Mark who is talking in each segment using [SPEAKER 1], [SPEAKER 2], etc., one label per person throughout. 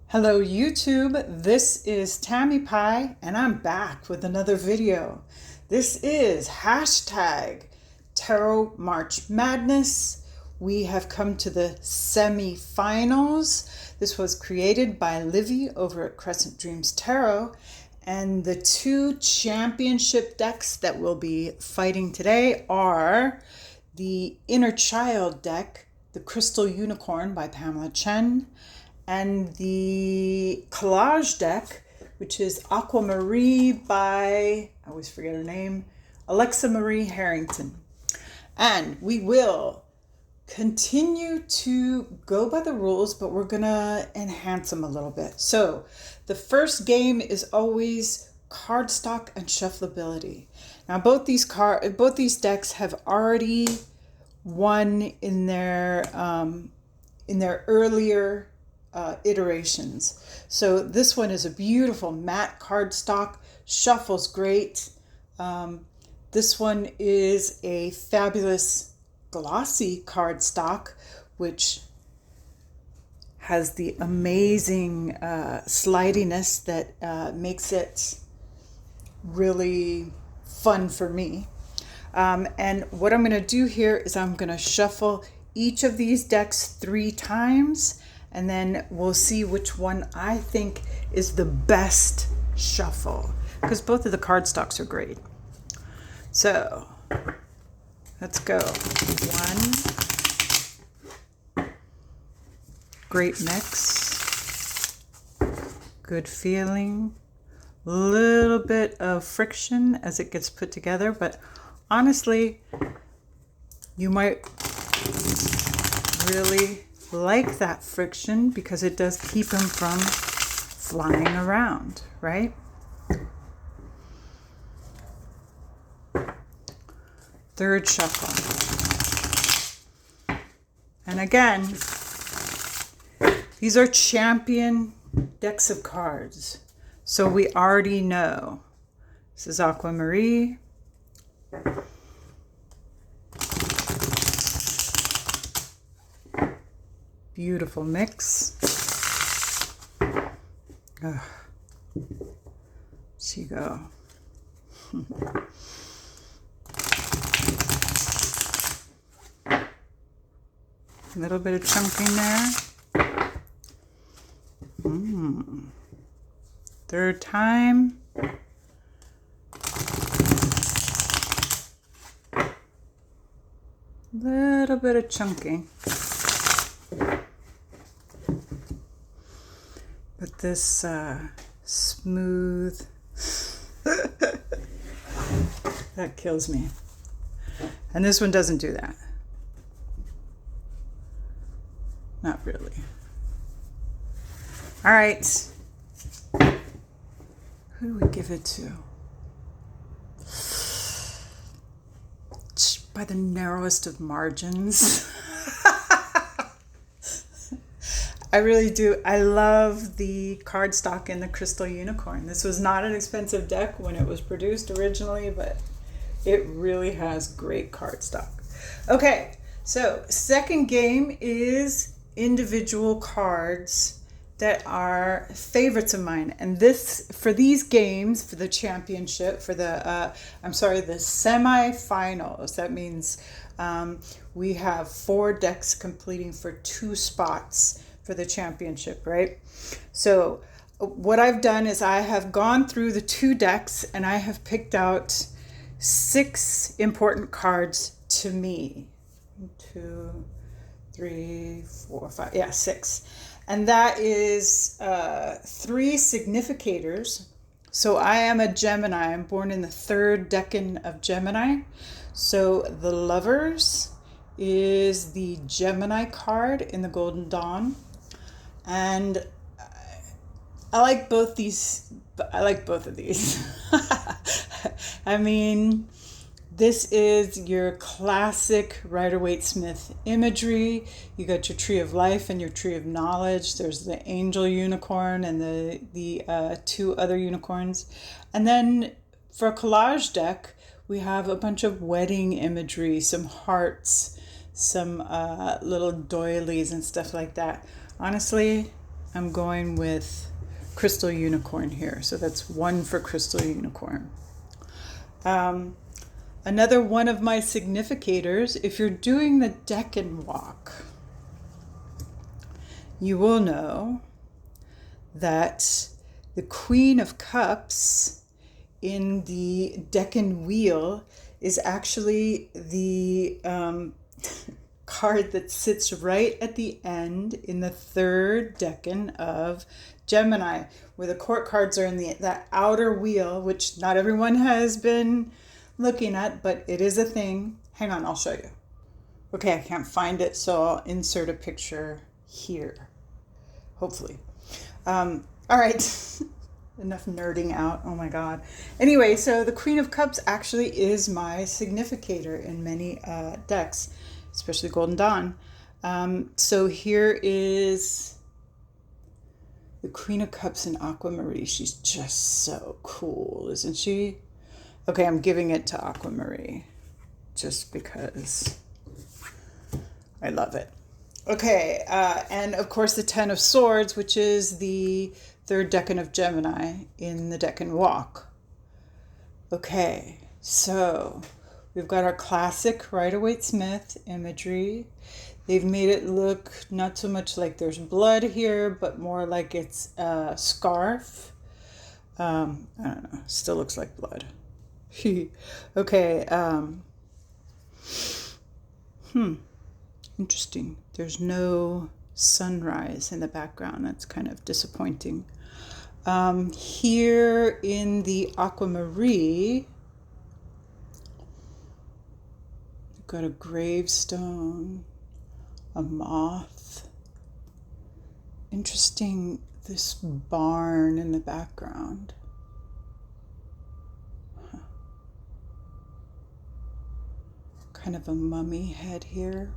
[SPEAKER 1] Hello YouTube, this is Tammy Pie and I'm back with another video. This is hashtag Tarot March Madness. We have come to the semi-finals. This was created by Livy over at Crescent Dreams Tarot, and the two championship decks that we'll be fighting today are the Inner Child deck, the Crystal Unicorn by Pamela Chen, and the collage deck, which is Aqua Maree by, I always forget her name, Maree Harrington. And we will continue to go by the rules, but we're gonna enhance them a little bit. So the first game is always cardstock and shuffleability. Now both these decks have already won in their earlier iterations. So this one is a beautiful matte cardstock, shuffles great. This one is a fabulous glossy cardstock, which has the amazing slidiness that makes it really fun for me. And what I'm going to do here is I'm going to shuffle each of these decks 3 times, and then we'll see which one I think is the best shuffle, because both of the cardstocks are great. So let's go. 1, great mix, good feeling, little bit of friction as it gets put together, but honestly, you might really like that friction because it does keep them from flying around, right? Third shuffle. And again, these are champion decks of cards. So we already know. This is Aqua Maree. Beautiful mix. Ugh. She go. A little bit of chunking there. Third time. Little bit of chunking. But this smooth, that kills me. And this one doesn't do that. Not really. All right. Who do we give it to? By the narrowest of margins. I really do. I love the cardstock in the Crystal Unicorn. This was not an expensive deck when it was produced originally, but it really has great cardstock. Okay, so second game is individual cards that are favorites of mine. And this, for these games, for the championship, for the, the semi-finals, that means we have 4 decks completing for 2 spots for the championship, right? So what I've done is I have gone through the 2 decks and I have picked out 6 important cards to me. 2, 3, 4, 5, yeah, 6. And that is 3 significators. So I am a Gemini. I'm born in the 3rd decan of Gemini. So the Lovers is the Gemini card in the Golden Dawn. And I like both these. I like both of these. I mean, this is your classic Rider-Waite-Smith imagery. You got your Tree of Life and your Tree of Knowledge. There's the Angel Unicorn and the 2 other unicorns. And then for a collage deck, we have a bunch of wedding imagery, some hearts, some little doilies and stuff like that. Honestly, I'm going with Crystal Unicorn here. So that's 1 for Crystal Unicorn. Another one of my significators, if you're doing the deck and walk, you will know that the Queen of Cups in the Decan wheel is actually the card that sits right at the end in the 3rd Decan of Gemini, where the court cards are in that outer wheel, which not everyone has been looking at, but it is a thing. Hang on, I'll show you. Okay, I can't find it, so I'll insert a picture here, hopefully. All right. Enough nerding out. Oh my God. Anyway, so the Queen of Cups actually is my significator in many decks, especially Golden Dawn. So here is the Queen of Cups in Aqua Maree. She's just so cool, isn't she? Okay, I'm giving it to Aqua Maree just because I love it. Okay, and of course the 10 of Swords, which is the 3rd Decan of Gemini in the Decan Walk. Okay, so we've got our classic Rider-Waite-Smith imagery. They've made it look not so much like there's blood here, but more like it's a scarf. I don't know, still looks like blood. Okay, interesting. There's no sunrise in the background. That's kind of disappointing. Here in the Aqua Maree, we've got a gravestone, a moth. Interesting, this barn in the background. Kind of a mummy head here.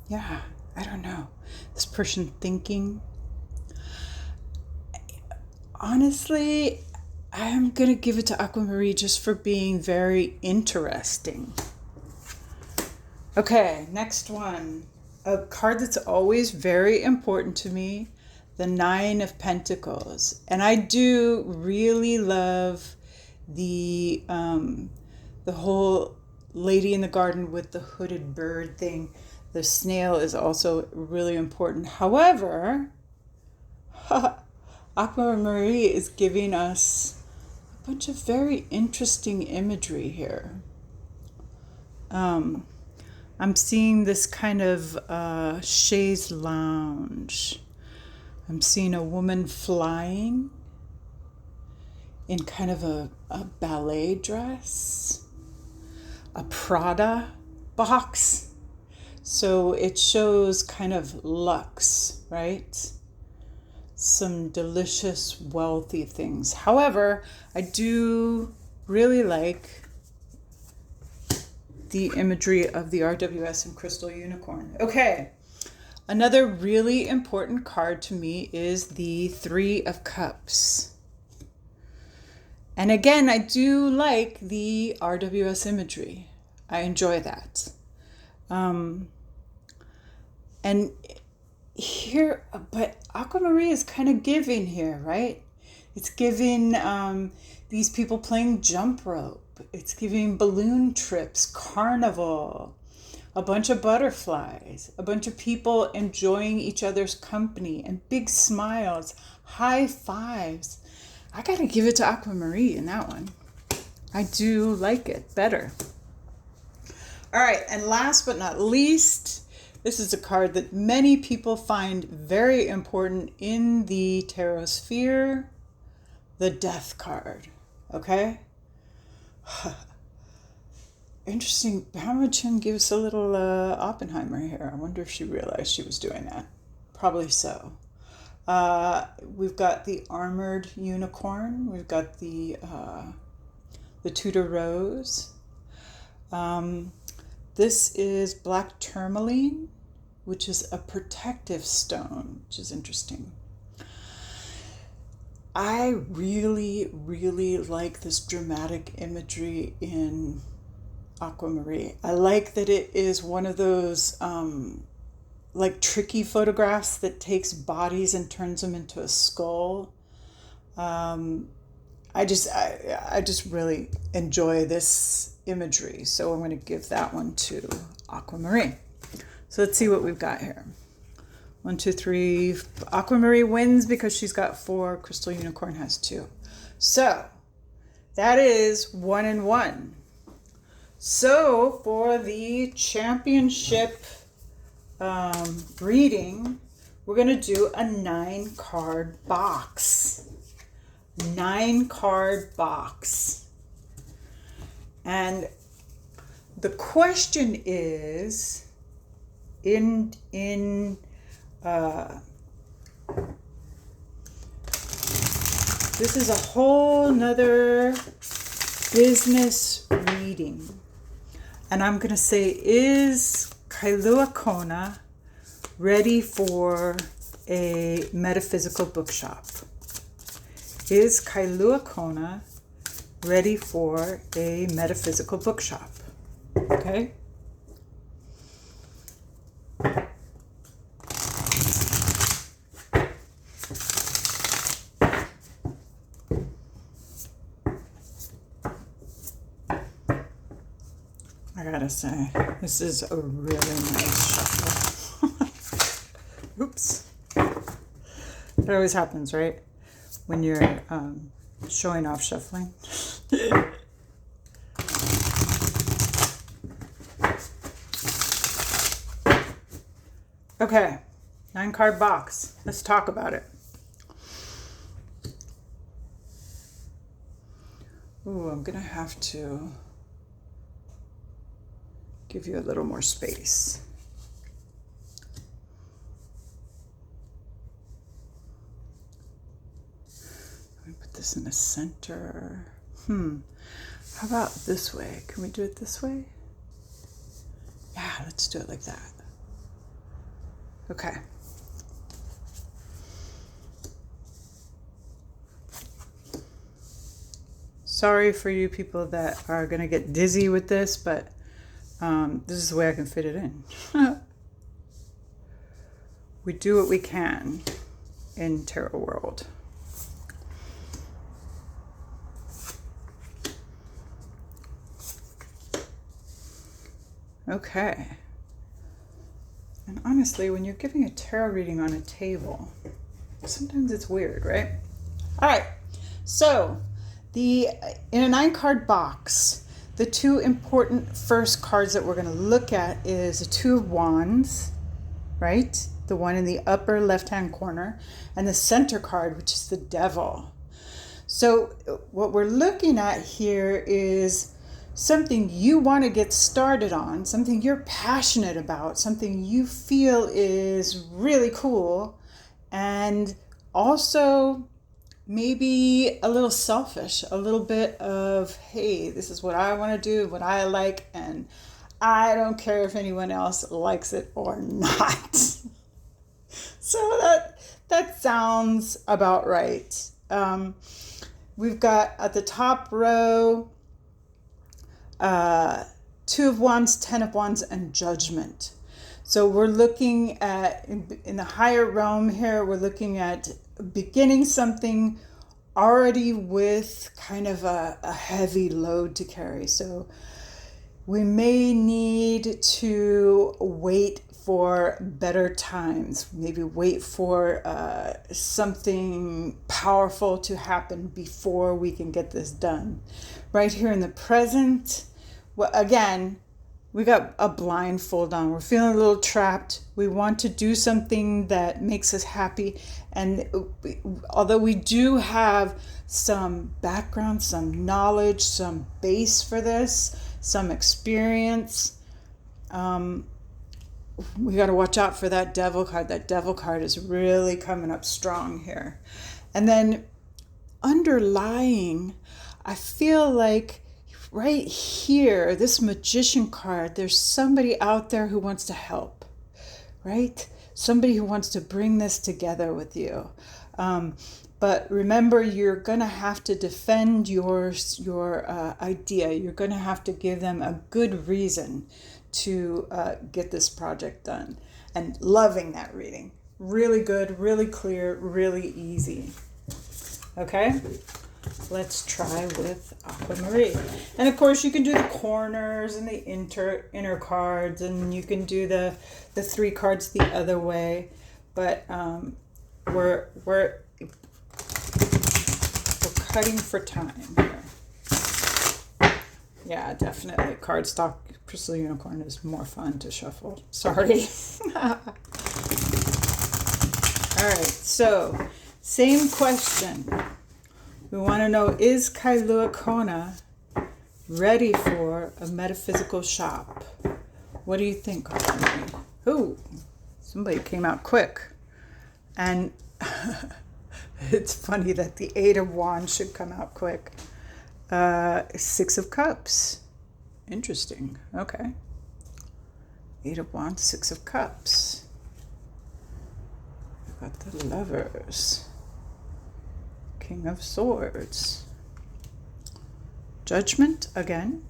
[SPEAKER 1] Yeah, I don't know. This person thinking. Honestly, I'm going to give it to Aqua Maree just for being very interesting. Okay, next one. A card that's always very important to me, the 9 of Pentacles. And I do really love the whole lady in the garden with the hooded bird thing. The snail is also really important. However, Aqua Maree is giving us a bunch of very interesting imagery here. I'm seeing this kind of chaise lounge. I'm seeing a woman flying in kind of a ballet dress, a Prada box. So it shows kind of luxe, right? Some delicious, wealthy things. However, I do really like the imagery of the RWS and Crystal Unicorn. Okay, another really important card to me is the 3 of Cups. And again, I do like the RWS imagery. I enjoy that. And here, but Aqua Maree is kind of giving here, right? It's giving these people playing jump rope. It's giving balloon trips, carnival, a bunch of butterflies, a bunch of people enjoying each other's company, and big smiles, high fives. I gotta give it to Aqua Maree in that one. I do like it better. All right, and last but not least, this is a card that many people find very important in the tarot sphere, the Death card, okay? Interesting, Pamela Chen gives a little Oppenheimer here. I wonder if she realized she was doing that. Probably so. We've got the armored unicorn. We've got the Tudor rose. This is black tourmaline, which is a protective stone, which is interesting. I really, really like this dramatic imagery in Aqua Maree. I like that it is one of those like tricky photographs that takes bodies and turns them into a skull. I just really enjoy this imagery. So I'm going to give that one to Aqua Maree. So let's see what we've got here. 1, 2, 3. Aqua Maree wins because she's got 4. Crystal Unicorn has 2. So that is 1 and 1. So for the championship reading, we're going to do a 9-card box. 9-card box. And the question is, this is a whole nother business reading. And I'm going to say, is Kailua Kona ready for a metaphysical bookshop? Is Kailua Kona ready for a metaphysical bookshop? Okay. I gotta say, this is a really nice shuffle. Oops. It always happens, right? When you're showing off shuffling. Okay, 9-card box. Let's talk about it. Ooh, I'm gonna have to give you a little more space. Let me put this in the center. How about this way? Can we do it this way? Yeah, let's do it like that. Okay. Sorry for you people that are gonna get dizzy with this, but this is the way I can fit it in. We do what we can in tarot world. Okay. And honestly, when you're giving a tarot reading on a table, sometimes it's weird, right? All right. So, in a 9-card box, the 2 important first cards that we're going to look at is the 2 of Wands, right? The one in the upper left-hand corner, and the center card, which is the Devil. So what we're looking at here is something you want to get started on, something you're passionate about, something you feel is really cool, and also maybe a little selfish, a little bit of, hey, this is what I want to do, what I like, and I don't care if anyone else likes it or not. So that sounds about right. We've got at the top row, 2 of Wands, 10 of Wands, and Judgment. So we're looking at, in the higher realm here, we're looking at beginning something already with kind of a heavy load to carry. So we may need to wait for better times, maybe wait for something powerful to happen before we can get this done. Right here in the present, well, again, we got a blindfold on. We're feeling a little trapped. We want to do something that makes us happy. And although we do have some background, some knowledge, some base for this, some experience, we got to watch out for that Devil card. That Devil card is really coming up strong here. And then underlying, I feel like right here, this Magician card, there's somebody out there who wants to help, right? Somebody who wants to bring this together with you. But remember, you're going to have to defend your idea. You're going to have to give them a good reason to get this project done. and loving that reading. Really good, really clear, really easy. Okay, let's try with Aqua Maree. And of course you can do the corners and the inner cards, and you can do the 3 cards the other way. But we're cutting for time here. Yeah, definitely. Cardstock Crystal Unicorn is more fun to shuffle. Sorry. All right, so same question. We want to know, is Kailua Kona ready for a metaphysical shop? What do you think? Ooh, somebody came out quick. And it's funny that the 8 of Wands should come out quick. 6 of Cups. Interesting. Okay. 8 of Wands, 6 of Cups. We've got the Lovers. King of Swords. Judgment again.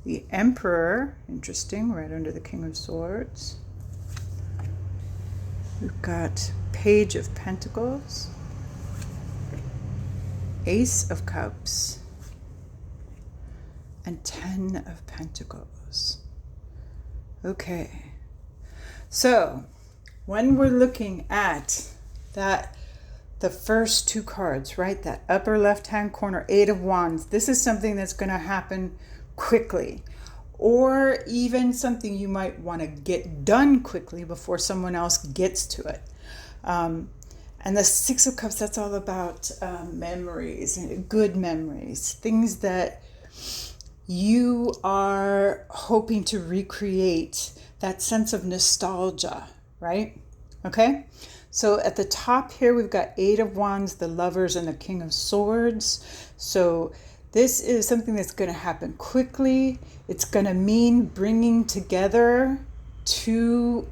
[SPEAKER 1] The Emperor. Interesting. Right under the King of Swords. We've got Page of Pentacles. Ace of Cups. And 10 of Pentacles. Okay. So, when we're looking at that, the first 2 cards, right? That upper left-hand corner, 8 of Wands. This is something that's going to happen quickly. Or even something you might want to get done quickly before someone else gets to it. And the 6 of Cups, that's all about memories, good memories, things that you are hoping to recreate, that sense of nostalgia, right? Okay, so at the top here, we've got 8 of Wands, the Lovers, and the King of Swords. So this is something that's going to happen quickly. It's going to mean bringing together 2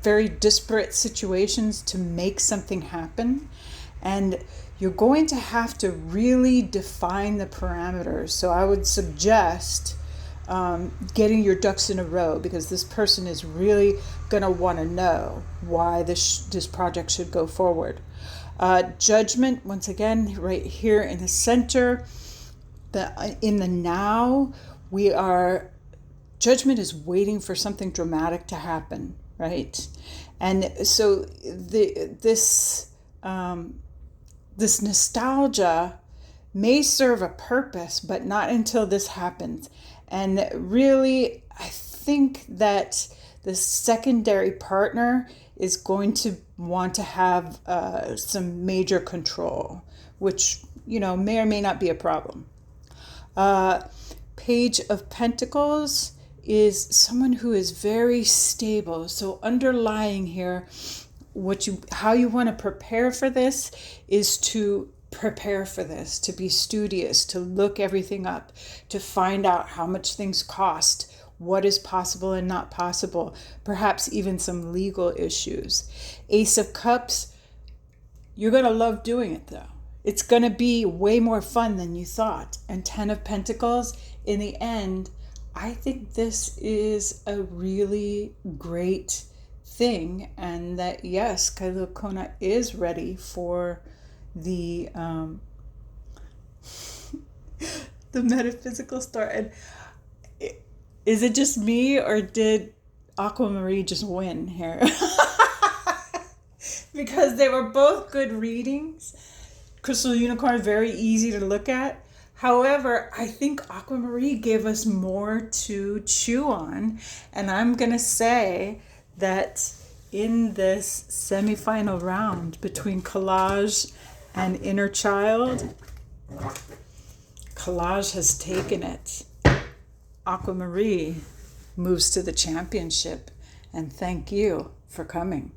[SPEAKER 1] very disparate situations to make something happen. And you're going to have to really define the parameters. So I would suggest getting your ducks in a row, because this person is really going to want to know why this project should go forward. Judgment, once again, right here in the center, in the now, Judgment is waiting for something dramatic to happen, right? And so this nostalgia may serve a purpose, but not until this happens. And really, I think that the secondary partner is going to want to have some major control, which, may or may not be a problem. Page of Pentacles is someone who is very stable. So underlying here, how you want to prepare for this is to prepare for this, to be studious, to look everything up, to find out how much things cost, what is possible and not possible, perhaps even some legal issues. Ace of Cups, you're going to love doing it though. It's going to be way more fun than you thought. And 10 of Pentacles, in the end, I think this is a really great thing, and that yes, Kailua Kona is ready for the metaphysical start. And is it just me, or did Aqua Maree just win here? Because they were both good readings. Crystal Unicorn, very easy to look at. However, I think Aqua Maree gave us more to chew on. And I'm going to say that in this semifinal round between Collage and Inner Child, Collage has taken it. Aqua Maree moves to the championship. And thank you for coming.